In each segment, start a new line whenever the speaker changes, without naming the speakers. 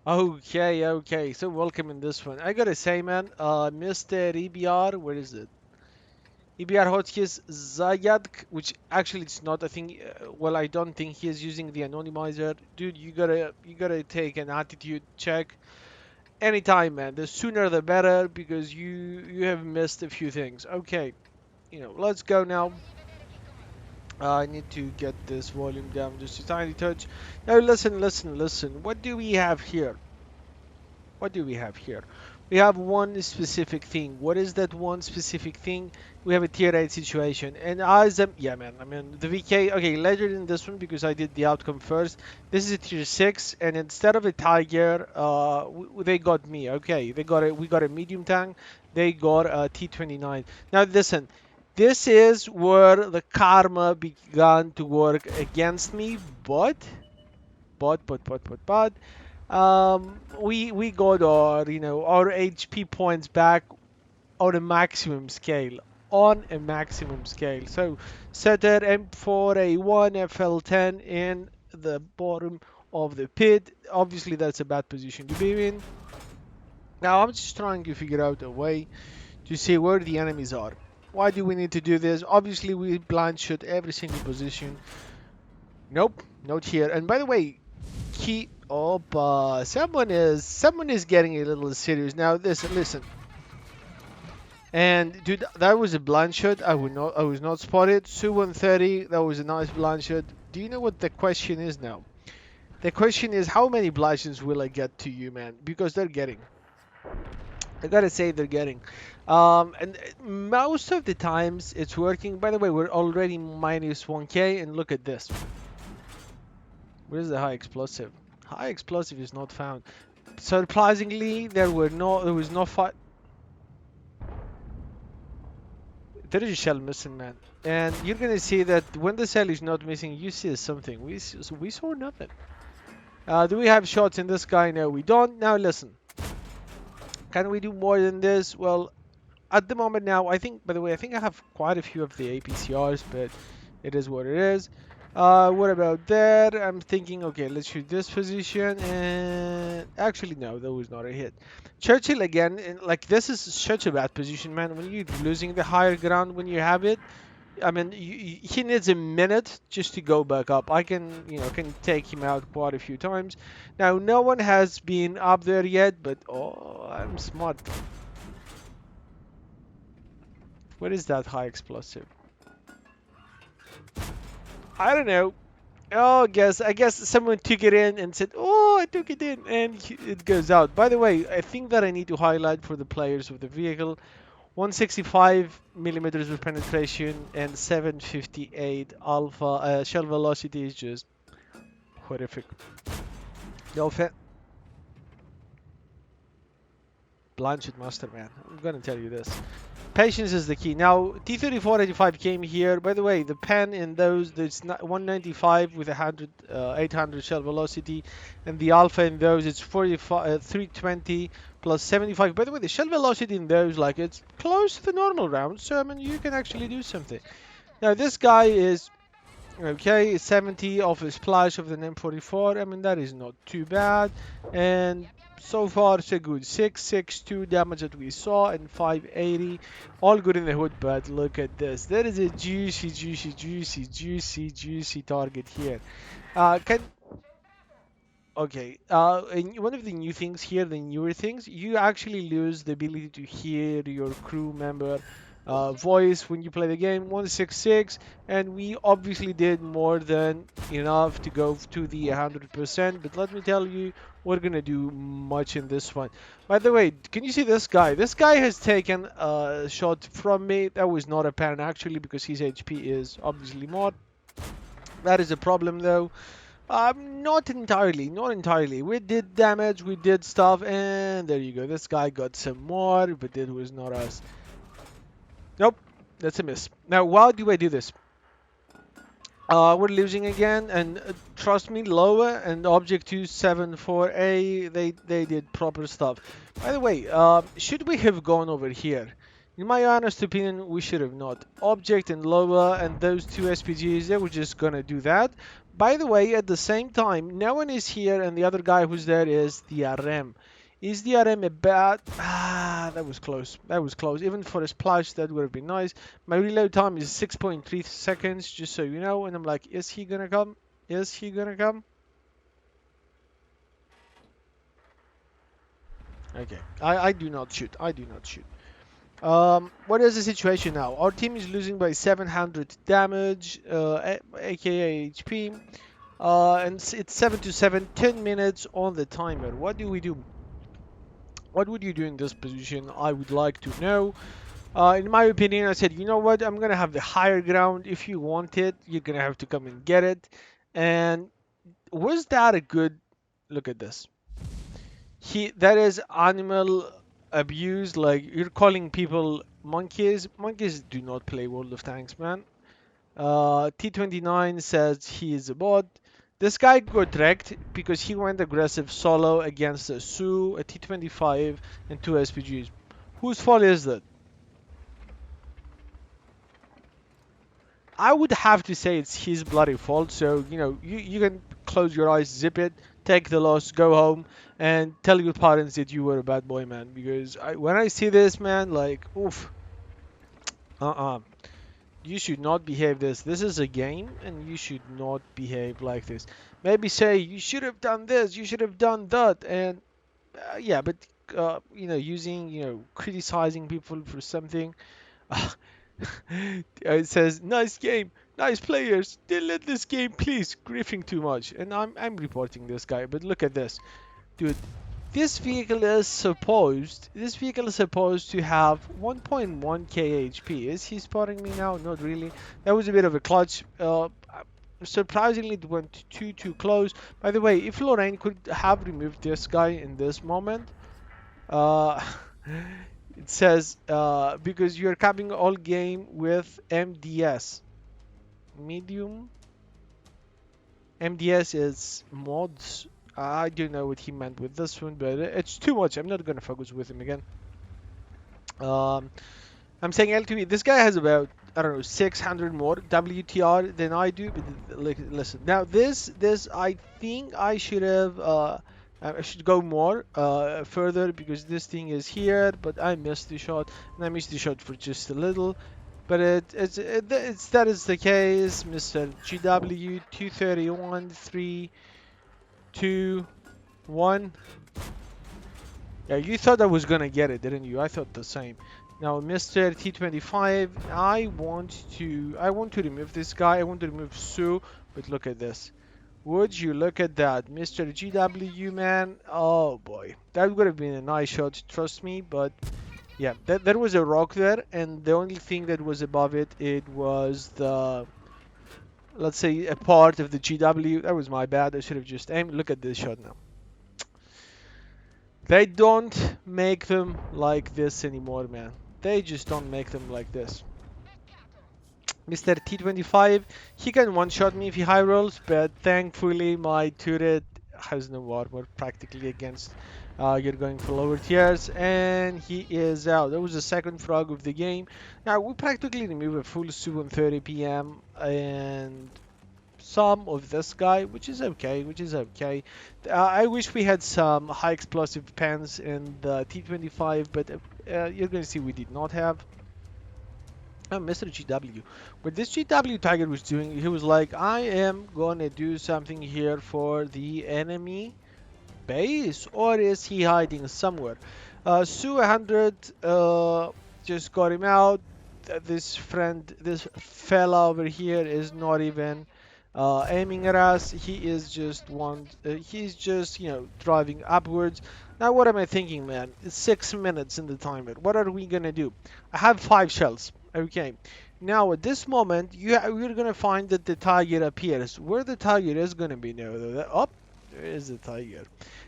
Okay, okay. So welcome in this one. I gotta say, man, Mr. EBR, where is it? EBR hotkeys Zayadk, which actually it's not. I think, well, I don't think he is using the anonymizer. Dude, you gotta take an attitude check anytime, man. The sooner the better, because you have missed a few things. Okay, let's go now. I need to get this volume down just a tiny touch. Now listen, listen, listen. What do we have here? What do we have here? We have one specific thing. What is that one specific thing? We have a tier 8 situation. And as yeah, man, I mean, the VK, okay, later in this one because I did the outcome first. This is a tier 6, and instead of a Tiger, they got me. Okay, we got a medium tank. They got a T29. Now, listen, this is where the karma began to work against me, but we got our HP points back on a maximum scale. On a maximum scale. So Setter M4A1 FL10 in the bottom of the pit. Obviously that's a bad position to be in. Now I'm just trying to figure out a way to see where the enemies are. Why do we need to do this? Obviously we blind shot every single position. Nope, not here. And by the way, key up. Someone is getting a little serious now. Listen. And dude, that was a blind shot. I was not spotted. Su 130. That was a nice blind shot. Do you know what the question is now? The question is how many blindshots will I get to you, man? Because they're getting. I gotta say they're getting. And most of the times it's working. By the way, we're already minus 1k, and look at this. Where's the high explosive? High explosive is not found. Surprisingly, there was no fight. There is a shell missing, man. And you're gonna see that when the cell is not missing, you see something. We saw nothing. Do we have shots in this guy? No, we don't. Now listen, can we do more than this? Well, at the moment now, I think. By the way, I think I have quite a few of the APCRs, but it is what it is. What about that? I'm thinking, okay, let's shoot this position, and actually, no, that was not a hit. Churchill again, like this is such a bad position, man. When you're losing the higher ground when you have it, I mean, he needs a minute just to go back up. I can take him out quite a few times. Now, no one has been up there yet, but oh, I'm smart. What is that high explosive? I don't know. Oh, I guess someone took it in and said, "Oh, I took it in," and it goes out. By the way, I think that I need to highlight for the players of the vehicle, 165 millimeters of penetration and 758 alpha shell velocity is just horrific. No offense, Blanchett Master, man. I'm gonna tell you this. Patience is the key. Now, T-34-85 came here. By the way, the pen in those, there's 195 with 800 shell velocity, and the alpha in those, it's 320 plus 75. By the way, the shell velocity in those, like, it's close to the normal round, so, I mean, you can actually do something. Now, this guy is, okay, 70 off a splash of the M44. I mean, that is not too bad. And so far, so good. 662 damage that we saw and 580. All good in the hood, but look at this. There is a juicy, juicy, juicy, juicy, juicy target here. Can Okay, and one of the new things here, the newer things, you actually lose the ability to hear your crew member voice when you play the game. 166, and we obviously did more than enough to go to the 100%. But let me tell you, we're gonna do much in this one. By the way, can you see this guy? This guy has taken a shot from me. That was not apparent actually because his HP is obviously more. That is a problem though. Not entirely, not entirely. We did damage, we did stuff, and there you go. This guy got some more, but it was not us. Nope, that's a miss. Now, why do I do this? We're losing again, and trust me, Loa and Object 274A, they did proper stuff. By the way, should we have gone over here? In my honest opinion, we should have not. Object and lower and those two SPGs, they were just gonna do that. By the way, at the same time, no one is here and the other guy who's there is the RM. Is the RM about... Ah, that was close. That was close. Even for a splash, that would have been nice. My reload time is 6.3 seconds, just so you know. And I'm like, is he gonna come? Is he gonna come? Okay. I do not shoot. I do not shoot. What is the situation now? Our team is losing by 700 damage, aka HP, and it's 7 to 7, 10 minutes on the timer. What do we do? What would you do in this position? I would like to know. In my opinion, I said, you know what? I'm gonna have the higher ground. If you want it, you're gonna have to come and get it. And was that a good look at this? That is animal abuse. Like you're calling people monkeys. Monkeys do not play World of Tanks, man. T29 says he is a bot. This guy got wrecked because he went aggressive solo against a Su, a T25, and two SPGs. Whose fault is that? I would have to say it's his bloody fault. So, you know, you can close your eyes, zip it, take the loss, go home, and tell your parents that you were a bad boy, man. Because when I see this, man, like, oof, uh-uh. You should not behave this. This is a game, and you should not behave like this. Maybe say, you should have done this, you should have done that, and yeah, but, you know, criticizing people for something. It says nice game, nice players. They let this game, please. Griefing too much, and I'm reporting this guy. But look at this, dude. This vehicle is supposed to have 1.1 kHP. Is he spotting me now? Not really. That was a bit of a clutch. Surprisingly, it went too close. By the way, if Lorraine could have removed this guy in this moment, uh, it says because you're capping all game with MDS. Medium. MDS is mods. I don't know what he meant with this one, but it's too much. I'm not gonna focus with him again. Um, I'm saying LTV. This guy has about, I don't know, 600 more WTR than I do. But like, listen, now this I think I should have I should go more further because this thing is here, but I missed the shot and I missed the shot for just a little. But it's that is the case, Mr. GW 231 3 2 1. Yeah, you thought I was gonna get it, didn't you? I thought the same. Now, Mr. T25, I want to remove this guy. I want to remove Sue, but look at this. Would you look at that, Mr. GW, man? Oh boy, that would have been a nice shot, trust me. But yeah, there was a rock there, and the only thing that was above it, it was the, let's say, a part of the GW. That was my bad. I should have just aimed. Look at this shot now. They don't make them like this anymore, man. They just don't make them like this. Mr. T25, he can one-shot me if he high rolls, but thankfully my turret has no armor practically against you're going for lower tiers, and he is out. That was the second frog of the game. Now we practically remove a full Su on 30 PM and some of this guy, which is okay, I wish we had some high explosive pens in the T25, but you're going to see we did not have. Mr. GW. What this GW Tiger was doing, he was like, I am gonna do something here for the enemy base, or is he hiding somewhere? Su 100 just got him out. This fella over here is not even aiming at us. He's just, you know, driving upwards. Now, what am I thinking, man? It's 6 minutes in the timer. What are we gonna do? I have 5 shells. Okay. Now, at this moment, you're gonna find that the tiger appears. Where the tiger is gonna be now, though. Oh, there is the tiger.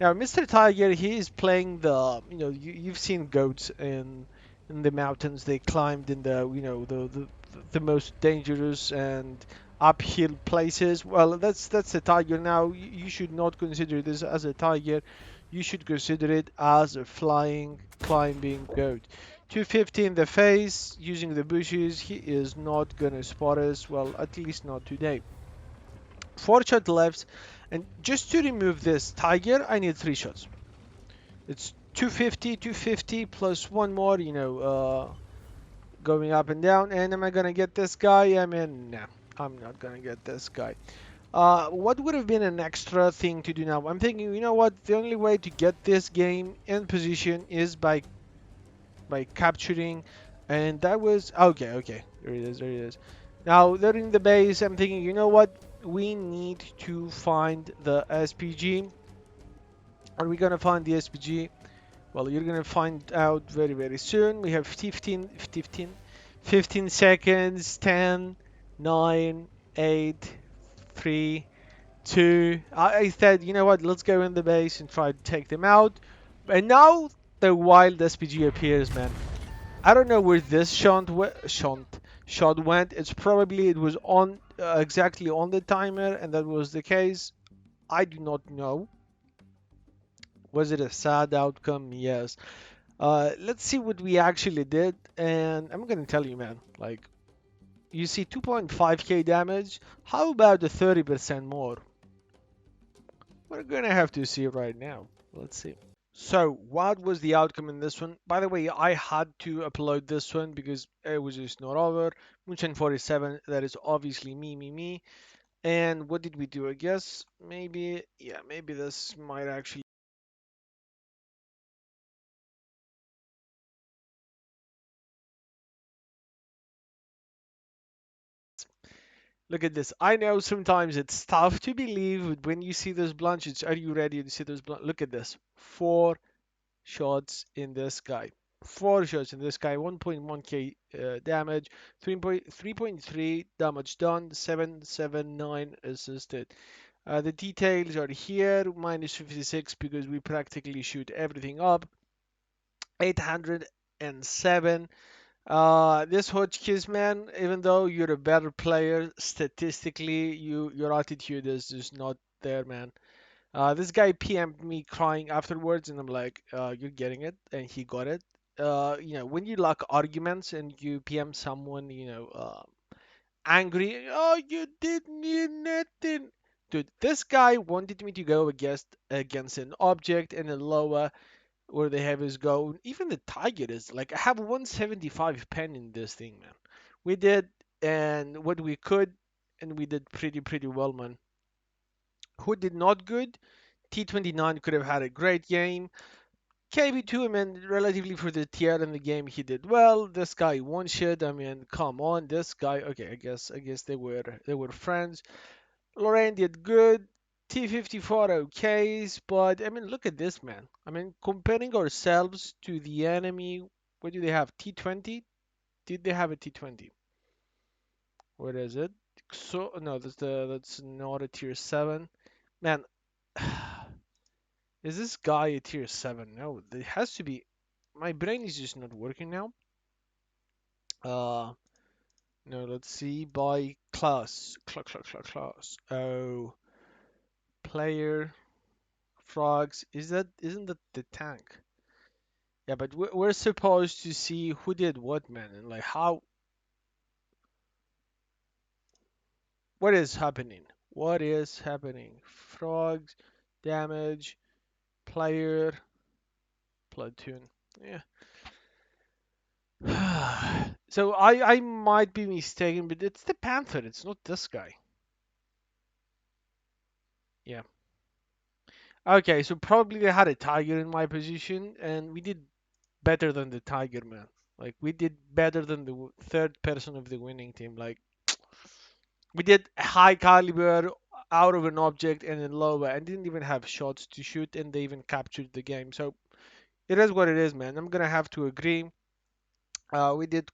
Now, Mr. Tiger, he is playing the, you know, you've seen goats in the mountains. They climbed in the, you know, the most dangerous and uphill places. Well, that's a tiger. Now you should not consider this as a tiger. You should consider it as a flying climbing goat. 250 in the face, using the bushes. He is not gonna spot us. Well, at least not today. 4 shot left, and just to remove this tiger, I need 3 shots. It's 250, 250 plus one more, going up and down. And am I gonna get this guy? I mean, no, I'm not gonna get this guy. What would have been an extra thing to do now? I'm thinking, you know what? The only way to get this game in position is by capturing, and that was okay. Okay, there it is. There it is. Now they're in the base. I'm thinking, you know what? We need to find the SPG. Are we gonna find the SPG? Well, you're gonna find out very, very soon. We have 15 seconds. 10, 9, 8, 3, 2. I said, you know what? Let's go in the base and try to take them out. And now the wild SPG appears, man. I don't know where this shot went. It was on exactly on the timer, and that was the case. I do not know. Was it a sad outcome? Yes. Let's see what we actually did, and I'm gonna tell you, man. Like, you see 2.5k damage. How about the 30% more? We're gonna have to see right now. Let's see. So, what was the outcome in this one? By the way, I had to upload this one because it was just not over. Munchen 47, that is obviously me. And what did we do? I guess maybe, yeah, maybe this might actually. Look at this. I know sometimes it's tough to believe, but when you see those Blindshots, are you ready to see those Look at this. 4 shots in this guy. 4 shots in this guy. 1.1k damage. 3.3 damage done. 779 assisted. The details are here. Minus 56 because we practically shoot everything up. 807. This Hodgkins, man, even though you're a better player, statistically, your attitude is just not there, man. This guy PM'd me crying afterwards, and I'm like, you're getting it, and he got it. When you lack arguments and you PM someone, angry, oh, you didn't need nothing. Dude, this guy wanted me to go against an object in a lower where they have his go. Even the target is like I have 175 pen in this thing, man. We did and what we could, and we did pretty well, man. Who did not good? T29 could have had a great game. KB2, I mean, relatively for the tier in the game, he did well. This guy one shit. I mean, come on, this guy. Okay, I guess they were friends. Lorraine did good. T-54 okays, but I mean, look at this, man. I mean, comparing ourselves to the enemy, what do they have? T-20? Did they have a T-20? What is it? So no, that's not a tier 7. Man, is this guy a tier 7? No, it has to be. My brain is just not working now. Uh, no, let's see by class. Class. Oh, player. Frogs. Isn't that the tank? Yeah, but we're supposed to see who did what, man, and like how. What is happening? What is happening? Frogs, damage, player, platoon. Yeah. So I might be mistaken, but it's the Panther. It's not this guy. Yeah. Okay, so probably they had a tiger in my position, and we did better than the tiger, man. Like we did better than the third person of the winning team. Like we did high caliber out of an object and then lower and didn't even have shots to shoot, and they even captured the game. So it is what it is, man. I'm gonna have to agree. We did